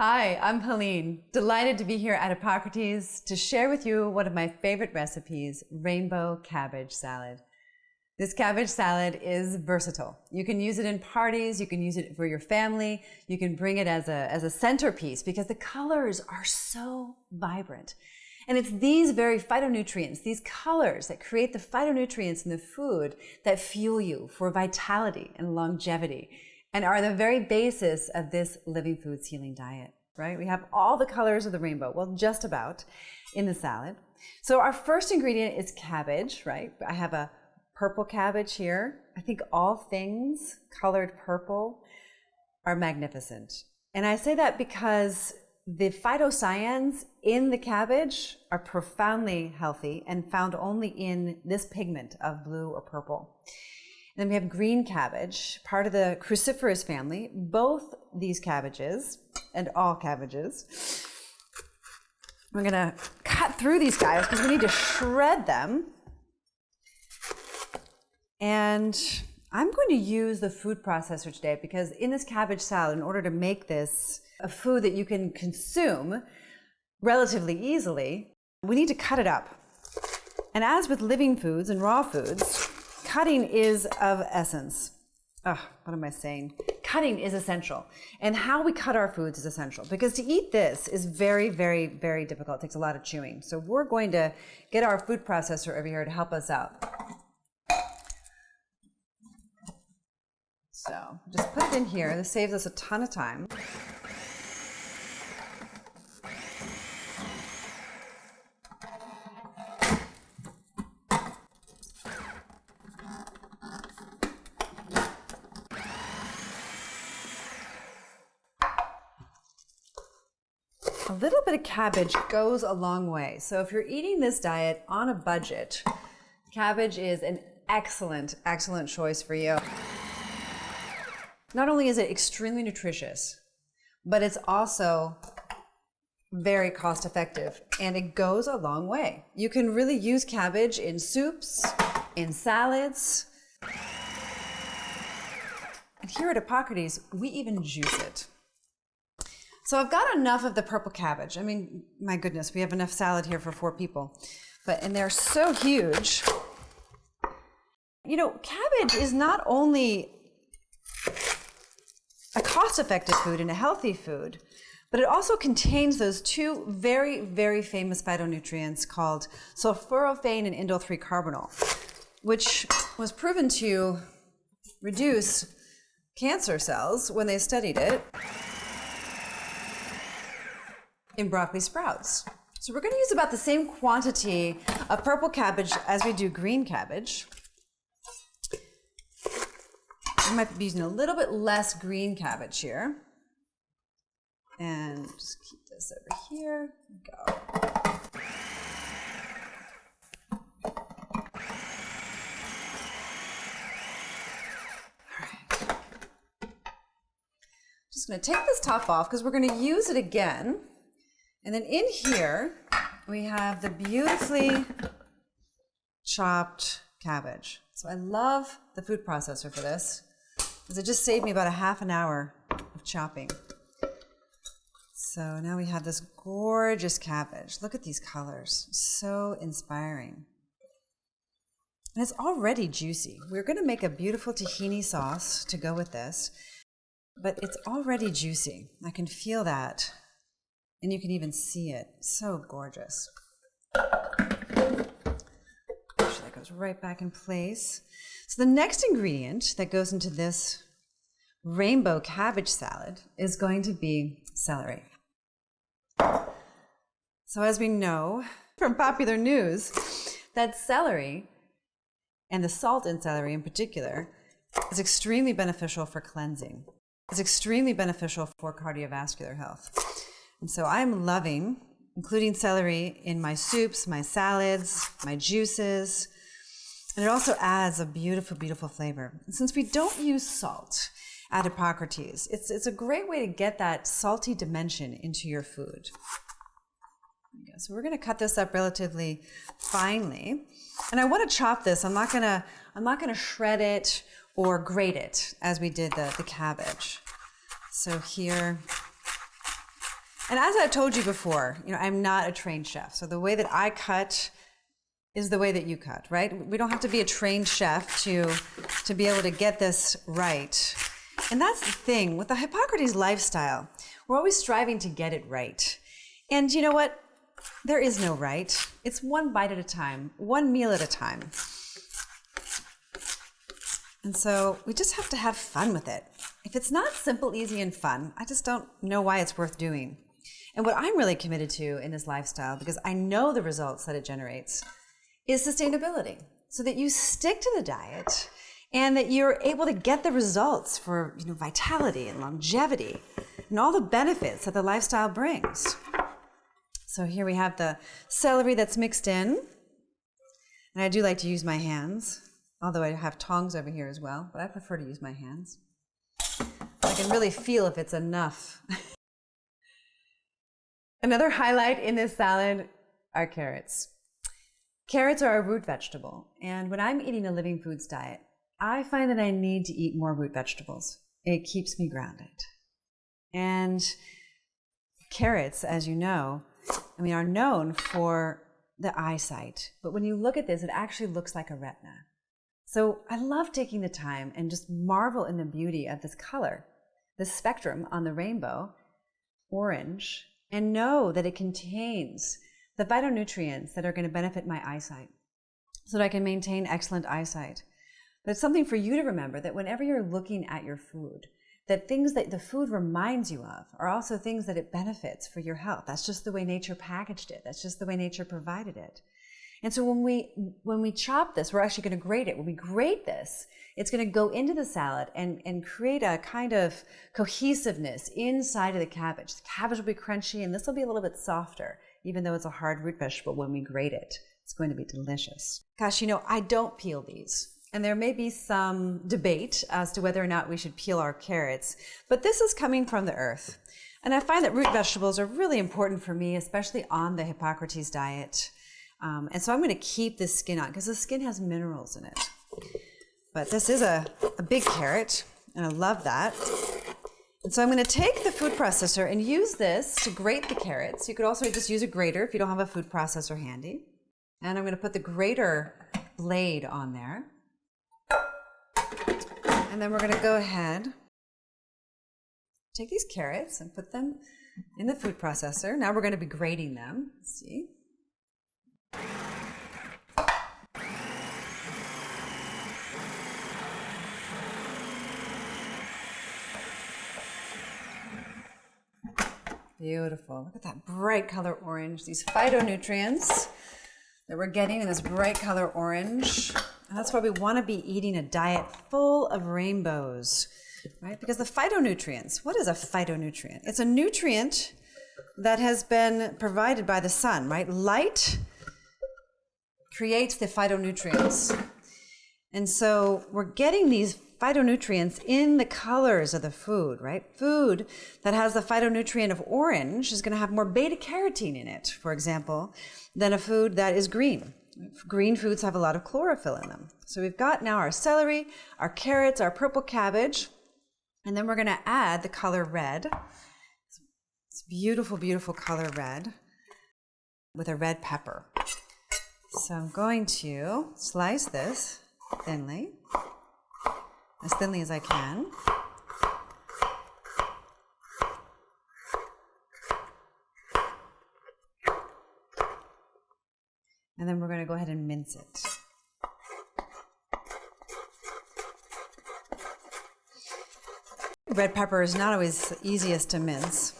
Hi, I'm Helene. Delighted to be here at Hippocrates to share with you one of my favorite recipes, rainbow cabbage salad. This cabbage salad is versatile. You can use it in parties, you can use it for your family, you can bring it as a centerpiece because the colors are so vibrant. And it's these very phytonutrients, these colors that create the phytonutrients in the food that fuel you for vitality and longevity, and are the very basis of this living foods healing diet, right? We have all the colors of the rainbow, well, just about, in the salad. So our first ingredient is cabbage, right? I have a purple cabbage here. I think all things colored purple are magnificent. And I say that because the phytocyans in the cabbage are profoundly healthy and found only in this pigment of blue or purple. And then we have green cabbage, part of the cruciferous family. Both these cabbages, and all cabbages, we're gonna cut through these guys because we need to shred them. And I'm going to use the food processor today because in this cabbage salad, in order to make this a food that you can consume relatively easily, we need to cut it up. And as with living foods and raw foods, cutting is of essence. What am I saying? Cutting is essential. And how we cut our foods is essential because to eat this is very, very, very difficult. It takes a lot of chewing. So we're going to get our food processor over here to help us out. So just put it in here. This saves us a ton of time. A little bit of cabbage goes a long way. So if you're eating this diet on a budget, cabbage is an excellent, excellent choice for you. Not only is it extremely nutritious, but it's also very cost effective and it goes a long way. You can really use cabbage in soups, in salads. And here at Hippocrates, we even juice it. So I've got enough of the purple cabbage. I mean, my goodness, we have enough salad here for 4 people. And they're so huge. You know, cabbage is not only a cost-effective food and a healthy food, but it also contains those 2 very, very famous phytonutrients called sulforaphane and indole 3-carbinol, which was proven to reduce cancer cells when they studied it in broccoli sprouts. So we're going to use about the same quantity of purple cabbage as we do green cabbage. I might be using a little bit less green cabbage here. And just keep this over here. Go. All right. Just going to take this top off because we're going to use it again. And then in here, we have the beautifully chopped cabbage. So I love the food processor for this, because it just saved me about a half an hour of chopping. So now we have this gorgeous cabbage. Look at these colors, so inspiring. And it's already juicy. We're gonna make a beautiful tahini sauce to go with this, but it's already juicy. I can feel that. And you can even see it. So gorgeous. Make sure that goes right back in place. So the next ingredient that goes into this rainbow cabbage salad is going to be celery. So as we know from popular news, that celery, and the salt in celery in particular, is extremely beneficial for cleansing. It's extremely beneficial for cardiovascular health. And so I'm loving including celery in my soups, my salads, my juices, and it also adds a beautiful, beautiful flavor. And since we don't use salt at Hippocrates, it's a great way to get that salty dimension into your food. So we're going to cut this up relatively finely, and I want to chop this. I'm not going to shred it or grate it as we did the cabbage. So here And as I've told you before, I'm not a trained chef. So the way that I cut is the way that you cut, right? We don't have to be a trained chef to be able to get this right. And that's the thing with the Hippocrates lifestyle. We're always striving to get it right. And you know what? There is no right. It's one bite at a time, one meal at a time. And so we just have to have fun with it. If it's not simple, easy, and fun, I just don't know why it's worth doing. And what I'm really committed to in this lifestyle, because I know the results that it generates, is sustainability. So that you stick to the diet and that you're able to get the results for vitality and longevity and all the benefits that the lifestyle brings. So here we have the celery that's mixed in. And I do like to use my hands, although I have tongs over here as well, but I prefer to use my hands. I can really feel if it's enough. Another highlight in this salad are carrots. Carrots are a root vegetable, and when I'm eating a living foods diet, I find that I need to eat more root vegetables. It keeps me grounded. And carrots, as you know, are known for the eyesight, but when you look at this, it actually looks like a retina. So I love taking the time and just marvel in the beauty of this color, the spectrum on the rainbow, orange, and know that it contains the phytonutrients that are going to benefit my eyesight so that I can maintain excellent eyesight. But it's something for you to remember that whenever you're looking at your food, that things that the food reminds you of are also things that it benefits for your health. That's just the way nature packaged it. That's just the way nature provided it. And so when we chop this, we're actually going to grate it. When we grate this, it's going to go into the salad and create a kind of cohesiveness inside of the cabbage. The cabbage will be crunchy, and this will be a little bit softer, even though it's a hard root vegetable. When we grate it, it's going to be delicious. Gosh, I don't peel these. And there may be some debate as to whether or not we should peel our carrots, but this is coming from the earth. And I find that root vegetables are really important for me, especially on the Hippocrates diet. And so I'm going to keep this skin on because the skin has minerals in it. But this is a big carrot, and I love that. And so I'm going to take the food processor and use this to grate the carrots. You could also just use a grater if you don't have a food processor handy. And I'm going to put the grater blade on there. And then we're going to go ahead, take these carrots and put them in the food processor. Now we're going to be grating them. Let's see. Beautiful. Look at that bright color orange. These phytonutrients that we're getting in this bright color orange. And that's why we want to be eating a diet full of rainbows, right? Because the phytonutrients, what is a phytonutrient? It's a nutrient that has been provided by the sun, right? Light creates the phytonutrients. And so we're getting these phytonutrients in the colors of the food, right? Food that has the phytonutrient of orange is going to have more beta carotene in it, for example, than a food that is green. Green foods have a lot of chlorophyll in them. So we've got now our celery, our carrots, our purple cabbage, and then we're going to add the color red. It's beautiful, beautiful color red with a red pepper. So I'm going to slice this thinly, as thinly as I can. And then we're going to go ahead and mince it. Red pepper is not always the easiest to mince.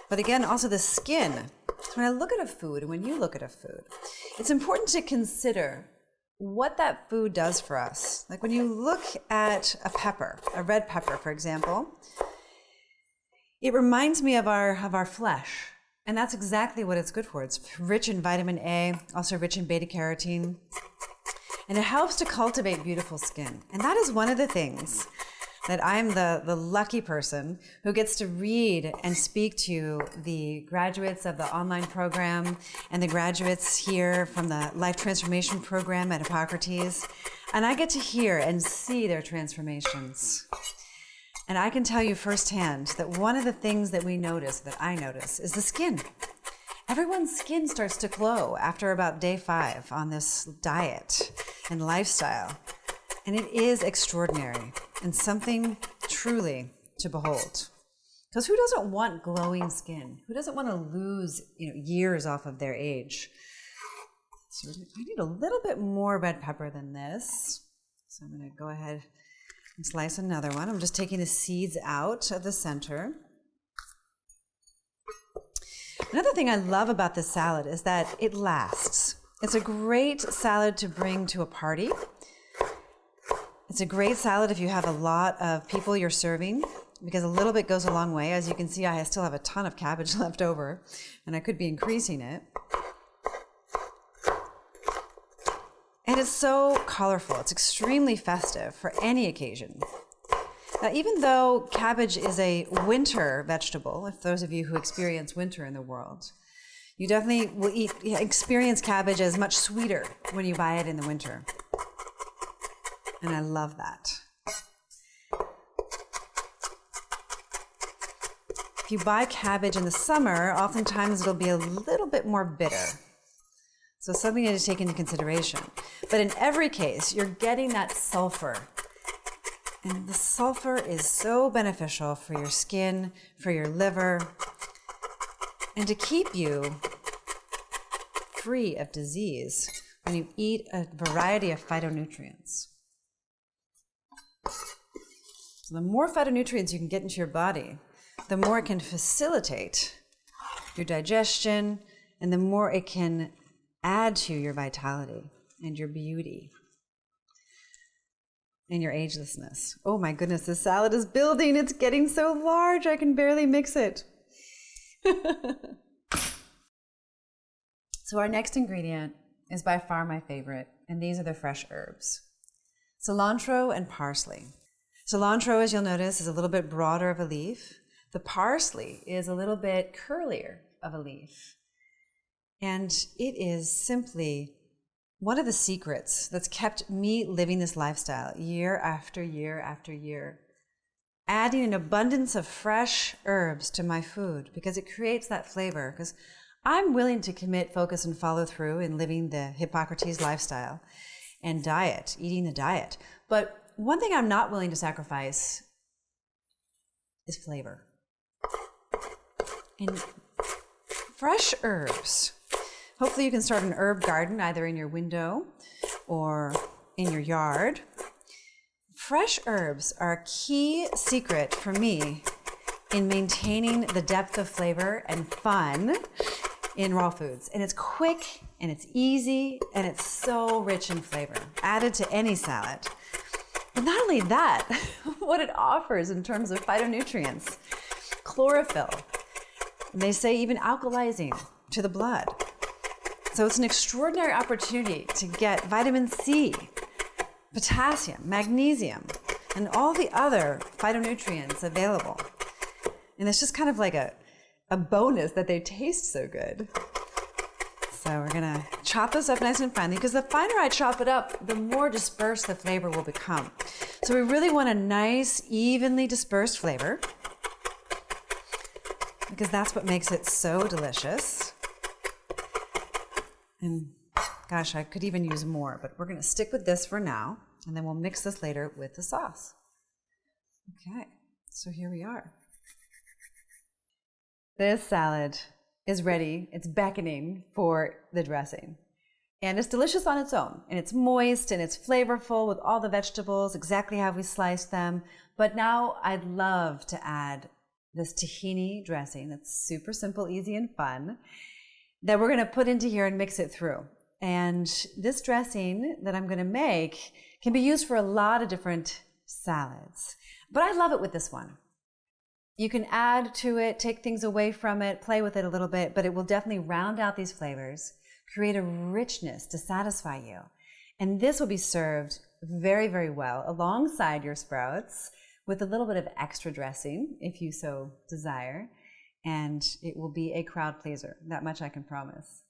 But again, also the skin. So when I look at a food, and when you look at a food, it's important to consider what that food does for us. Like when you look at a pepper, a red pepper, for example, it reminds me of our flesh. And that's exactly what it's good for. It's rich in vitamin A, also rich in beta carotene. And it helps to cultivate beautiful skin. And that is one of the things that I'm the lucky person who gets to read and speak to the graduates of the online program and the graduates here from the Life Transformation Program at Hippocrates. And I get to hear and see their transformations. And I can tell you firsthand that one of the things that I notice, is the skin. Everyone's skin starts to glow after about day 5 on this diet and lifestyle. And it is extraordinary and something truly to behold. Because who doesn't want glowing skin? Who doesn't want to lose, years off of their age? So I need a little bit more red pepper than this. So I'm going to go ahead and slice another one. I'm just taking the seeds out of the center. Another thing I love about this salad is that it lasts. It's a great salad to bring to a party. It's a great salad if you have a lot of people you're serving, because a little bit goes a long way. As you can see, I still have a ton of cabbage left over, and I could be increasing it. And it's so colorful. It's extremely festive for any occasion. Now, even though cabbage is a winter vegetable, if those of you who experience winter in the world, you definitely will experience cabbage as much sweeter when you buy it in the winter. And I love that. If you buy cabbage in the summer, oftentimes it'll be a little bit more bitter. So something to take into consideration. But in every case, you're getting that sulfur. And the sulfur is so beneficial for your skin, for your liver, and to keep you free of disease when you eat a variety of phytonutrients. So the more phytonutrients you can get into your body, the more it can facilitate your digestion, and the more it can add to your vitality and your beauty and your agelessness. Oh my goodness, this salad is building. It's getting so large, I can barely mix it. So our next ingredient is by far my favorite, and these are the fresh herbs. Cilantro and parsley. Cilantro, as you'll notice, is a little bit broader of a leaf. The parsley is a little bit curlier of a leaf. And it is simply one of the secrets that's kept me living this lifestyle year after year after year. Adding an abundance of fresh herbs to my food because it creates that flavor. Because I'm willing to commit, focus, and follow through in living the Hippocrates lifestyle and diet, eating the diet. But one thing I'm not willing to sacrifice is flavor. And fresh herbs. Hopefully you can start an herb garden either in your window or in your yard. Fresh herbs are a key secret for me in maintaining the depth of flavor and fun in raw foods. And it's quick and it's easy and it's so rich in flavor, added to any salad. But not only that, what it offers in terms of phytonutrients, chlorophyll, and they say even alkalizing to the blood. So it's an extraordinary opportunity to get vitamin C, potassium, magnesium, and all the other phytonutrients available. And it's just kind of like a bonus that they taste so good. So we're gonna chop this up nice and finely, because the finer I chop it up, the more dispersed the flavor will become. So we really want a nice, evenly dispersed flavor, because that's what makes it so delicious. And gosh, I could even use more, but we're gonna stick with this for now, and then we'll mix this later with the sauce. Okay, so here we are. This salad is ready. It's beckoning for the dressing. And it's delicious on its own. And it's moist and it's flavorful with all the vegetables, exactly how we sliced them. But now I'd love to add this tahini dressing that's super simple, easy, and fun that we're gonna put into here and mix it through. And this dressing that I'm gonna make can be used for a lot of different salads. But I love it with this one. You can add to it, take things away from it, play with it a little bit, but it will definitely round out these flavors, create a richness to satisfy you. And this will be served very, very well alongside your sprouts with a little bit of extra dressing, if you so desire. And it will be a crowd pleaser. That much I can promise.